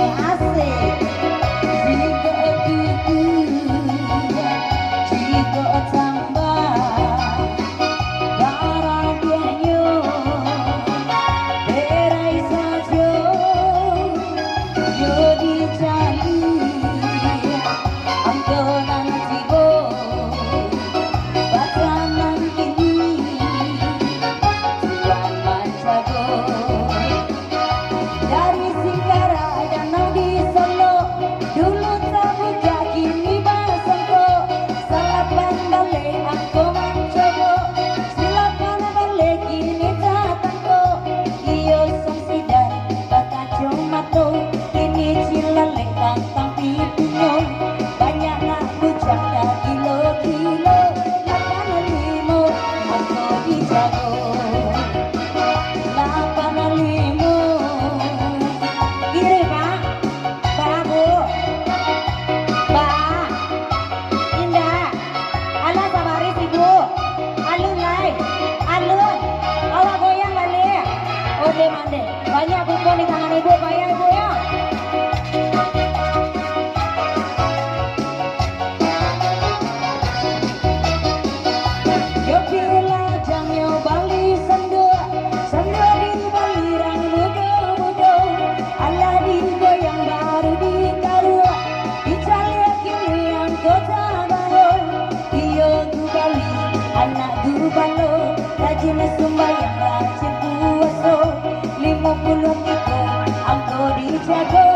asik. Jika jika tambah bahagianya berai saja yo dicari angkonan tibo batanan kini selamat jago dari Singkara danau di Solo dulu tak buka kini basengko salapan balik aku mencoba silakan balik kini tatangko iyo sang sidan bata jomato ini cilalek tantang pipunyo banyak nak bujak dah kilo-kilo lapan limo aku dijago lapan limo kiri pak bu pak indah ala sabaris ibu alun lai alun awak goyang balik ode mande banyak buku di tangan ibu bayar ibu ya. Yo bila jangyo bali sendo sendo di bali rang mudo-mudo ala di goyang baru di kalu Italia kini yang kota baru iyo tu bali anak guru balo rajin sembahyang rajin puasa 50 itu angko dijago